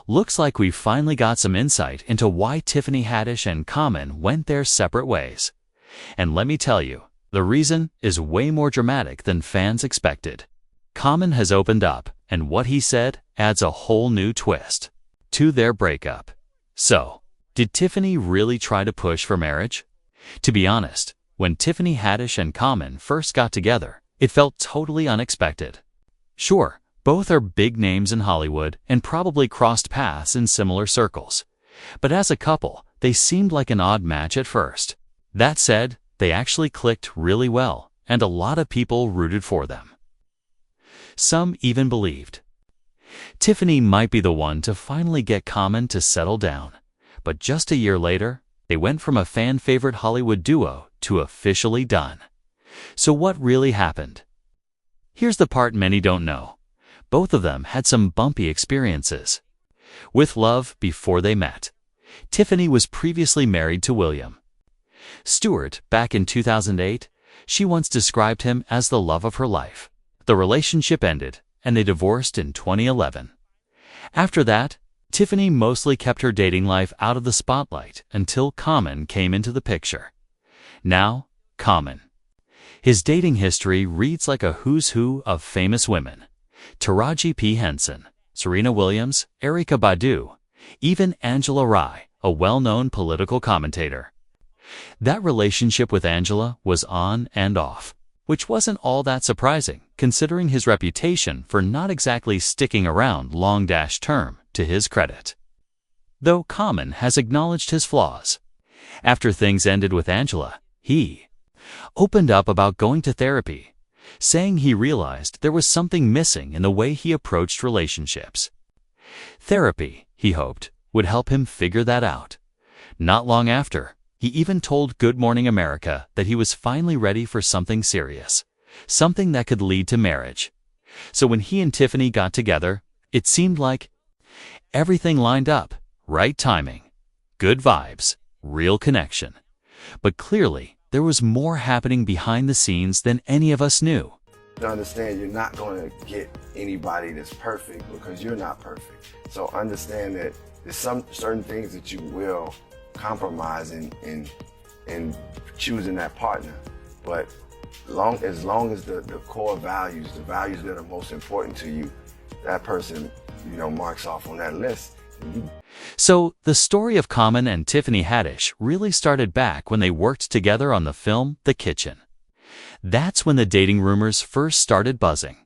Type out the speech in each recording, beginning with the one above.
Looks like we finally got some insight into why Tiffany Haddish and Common went their separate ways. And let me tell you, the reason is way more dramatic than fans expected. Common has opened up, and what he said adds a whole new twist to their breakup. So, did Tiffany really try to push for marriage? To be honest, when Tiffany Haddish and Common first got together, it felt totally unexpected. Sure, both are big names in Hollywood and probably crossed paths in similar circles. But as a couple, they seemed like an odd match at first. That said, they actually clicked really well, and a lot of people rooted for them. Some even believed Tiffany might be the one to finally get Common to settle down. But just a year later, they went from a fan-favorite Hollywood duo to officially done. So what really happened? Here's the part many don't know. Both of them had some bumpy experiences with love before they met. Tiffany was previously married to William Stewart back in 2008. She once described him as the love of her life. The relationship ended, and they divorced in 2011. After that, Tiffany mostly kept her dating life out of the spotlight until Common came into the picture. Now, Common. His dating history reads like a who's who of famous women. Taraji P. Henson, Serena Williams, Erykah Badu, even Angela Rye, a well-known political commentator. That relationship with Angela was on and off, which wasn't all that surprising, considering his reputation for not exactly sticking around long-term, to his credit. Though Common has acknowledged his flaws. After things ended with Angela, he opened up about going to therapy, saying he realized there was something missing in the way he approached relationships. Therapy, he hoped, would help him figure that out. Not long after, he even told Good Morning America that he was finally ready for something serious, something that could lead to marriage. So when he and Tiffany got together, it seemed like everything lined up, right timing, good vibes, real connection. But clearly, there was more happening behind the scenes than any of us knew. To understand, you're not going to get anybody that's perfect because you're not perfect. So understand that there's some certain things that you will compromise in choosing that partner. But as long as the core values, the values that are most important to you, that person, marks off on that list. So, the story of Common and Tiffany Haddish really started back when they worked together on the film The Kitchen. That's when the dating rumors first started buzzing.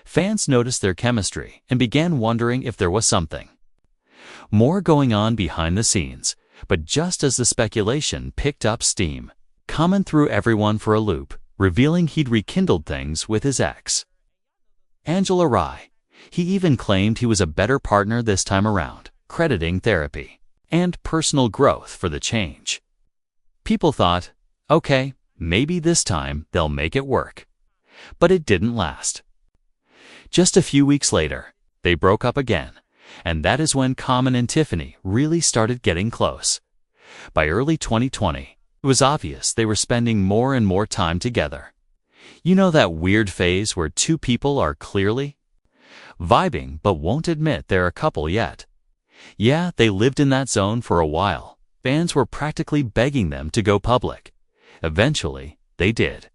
Fans noticed their chemistry and began wondering if there was something more going on behind the scenes. But just as the speculation picked up steam, Common threw everyone for a loop, revealing he'd rekindled things with his ex, Angela Rye. He even claimed he was a better partner this time around, crediting therapy and personal growth for the change. People thought, okay, maybe this time they'll make it work. But it didn't last. Just a few weeks later, they broke up again, and that is when Common and Tiffany really started getting close. By early 2020, it was obvious they were spending more and more time together. You know that weird phase where two people are clearly vibing but won't admit they're a couple yet? Yeah, they lived in that zone for a while. Fans were practically begging them to go public. Eventually, they did.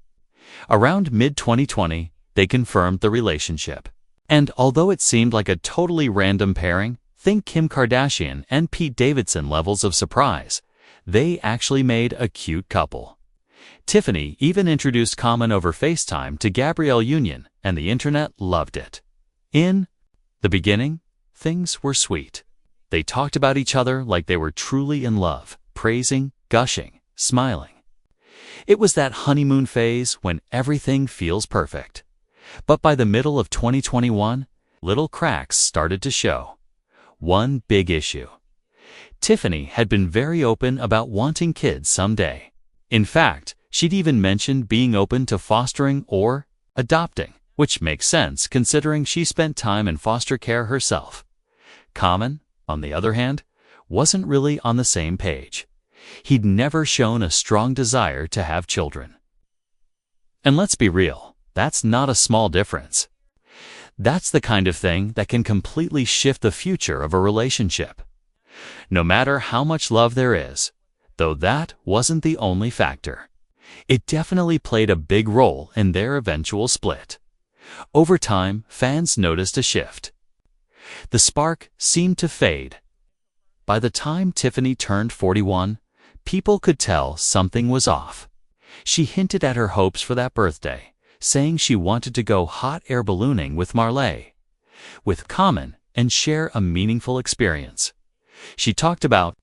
Around mid-2020, they confirmed the relationship. And although it seemed like a totally random pairing, think Kim Kardashian and Pete Davidson levels of surprise, they actually made a cute couple. Tiffany even introduced Common over FaceTime to Gabrielle Union, and the internet loved it. In the beginning, things were sweet. They talked about each other like they were truly in love, praising, gushing, smiling. It was that honeymoon phase when everything feels perfect. But by the middle of 2021, little cracks started to show. One big issue. Tiffany had been very open about wanting kids someday. In fact, she'd even mentioned being open to fostering or adopting, which makes sense considering she spent time in foster care herself. Common, on the other hand, wasn't really on the same page. He'd never shown a strong desire to have children. And let's be real, that's not a small difference. That's the kind of thing that can completely shift the future of a relationship. No matter how much love there is, though that wasn't the only factor. It definitely played a big role in their eventual split. Over time, fans noticed a shift. The spark seemed to fade. By the time Tiffany turned 41, people could tell something was off. She hinted at her hopes for that birthday, saying she wanted to go hot air ballooning with Marley, with Common, and share a meaningful experience. She talked about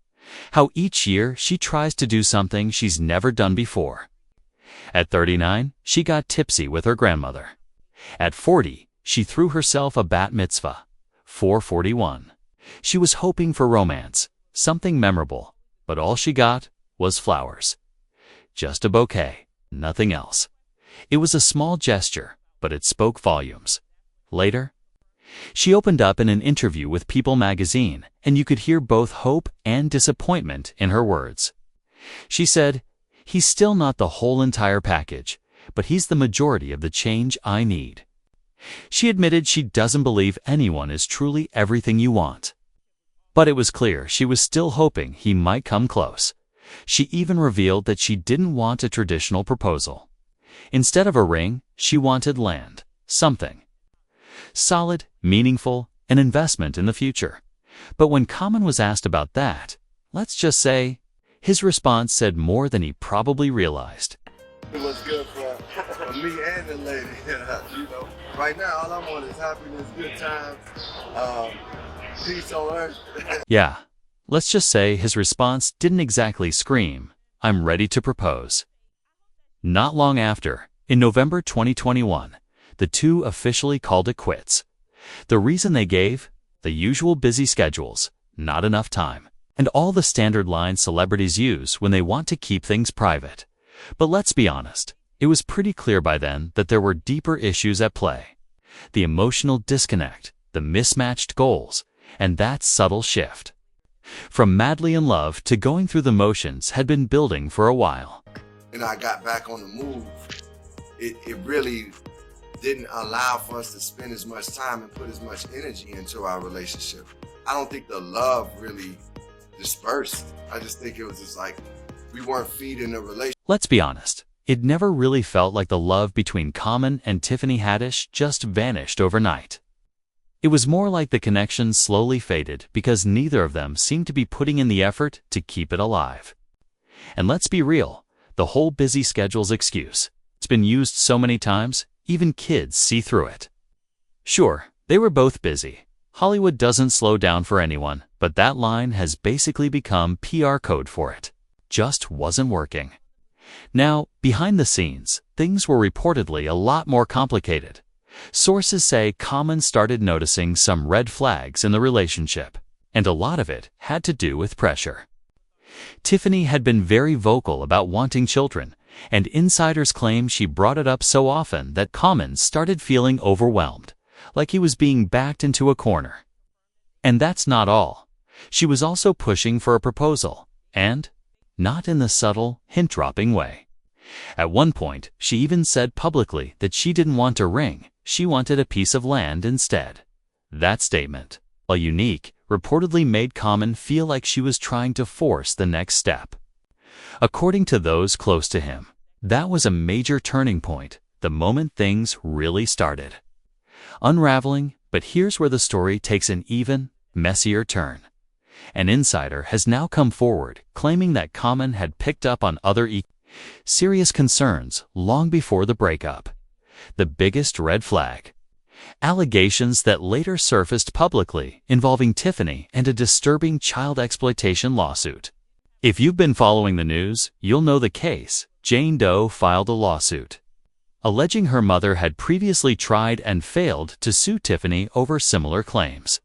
how each year she tries to do something she's never done before. At 39, she got tipsy with her grandmother. At 40, she threw herself a bat mitzvah. 441. She was hoping for romance, something memorable, but all she got was flowers. Just a bouquet, nothing else. It was a small gesture, but it spoke volumes. Later, she opened up in an interview with People magazine, and you could hear both hope and disappointment in her words. She said, "He's still not the whole entire package, but he's the majority of the change I need." She admitted she doesn't believe anyone is truly everything you want. But it was clear she was still hoping he might come close. She even revealed that she didn't want a traditional proposal. Instead of a ring, she wanted land, something solid, meaningful, an investment in the future. But when Common was asked about that, let's just say, his response said more than he probably realized. It was good for me and the lady. You know, right now all I want is happiness, good times, peace on earth. Yeah, let's just say his response didn't exactly scream, "I'm ready to propose." Not long after, in November 2021, the two officially called it quits. The reason they gave? The usual busy schedules, not enough time, and all the standard lines celebrities use when they want to keep things private. But let's be honest, it was pretty clear by then that there were deeper issues at play. The emotional disconnect, the mismatched goals, and that subtle shift. From madly in love to going through the motions had been building for a while. And I got back on the move. It really didn't allow for us to spend as much time and put as much energy into our relationship. I don't think the love really dispersed. I just think it was just like we weren't feeding the relationship. Let's be honest, it never really felt like the love between Common and Tiffany Haddish just vanished overnight. It was more like the connection slowly faded because neither of them seemed to be putting in the effort to keep it alive. And let's be real, the whole busy schedules excuse, it's been used so many times, even kids see through it. Sure, they were both busy. Hollywood doesn't slow down for anyone, but that line has basically become PR code for it. Just wasn't working. Now, behind the scenes, things were reportedly a lot more complicated. Sources say Common started noticing some red flags in the relationship, and a lot of it had to do with pressure. Tiffany had been very vocal about wanting children, and insiders claim she brought it up so often that Common started feeling overwhelmed, like he was being backed into a corner. And that's not all. She was also pushing for a proposal, and not in the subtle, hint-dropping way. At one point, she even said publicly that she didn't want a ring, she wanted a piece of land instead. That statement, while unique, reportedly made Common feel like she was trying to force the next step. According to those close to him, that was a major turning point, the moment things really started unraveling. But here's where the story takes an even, messier turn. An insider has now come forward claiming that Common had picked up on other serious concerns long before the breakup. The biggest red flag: allegations that later surfaced publicly involving Tiffany and a disturbing child exploitation lawsuit. If you've been following the news, you'll know the case. Jane Doe filed a lawsuit, alleging her mother had previously tried and failed to sue Tiffany over similar claims.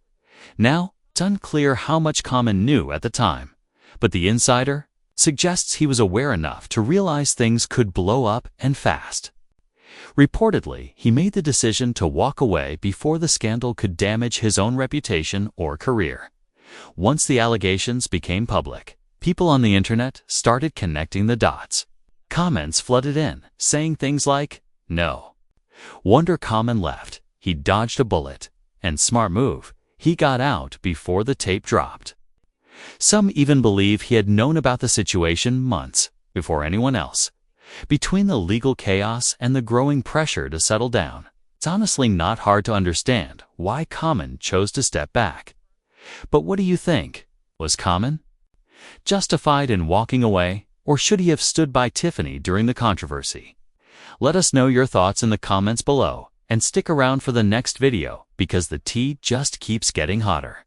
Now, it's unclear how much Common knew at the time, but the insider suggests he was aware enough to realize things could blow up and fast. Reportedly, he made the decision to walk away before the scandal could damage his own reputation or career. Once the allegations became public, people on the internet started connecting the dots. Comments flooded in, saying things like, "No wonder Common left. He dodged a bullet, and smart move, he got out before the tape dropped. Some even believe he had known about the situation months before anyone else. Between the legal chaos and the growing pressure to settle down, it's honestly not hard to understand why Common chose to step back. But what do you think? Was Common justified in walking away, or should he have stood by Tiffany during the controversy? Let us know your thoughts in the comments below, and stick around for the next video because the tea just keeps getting hotter.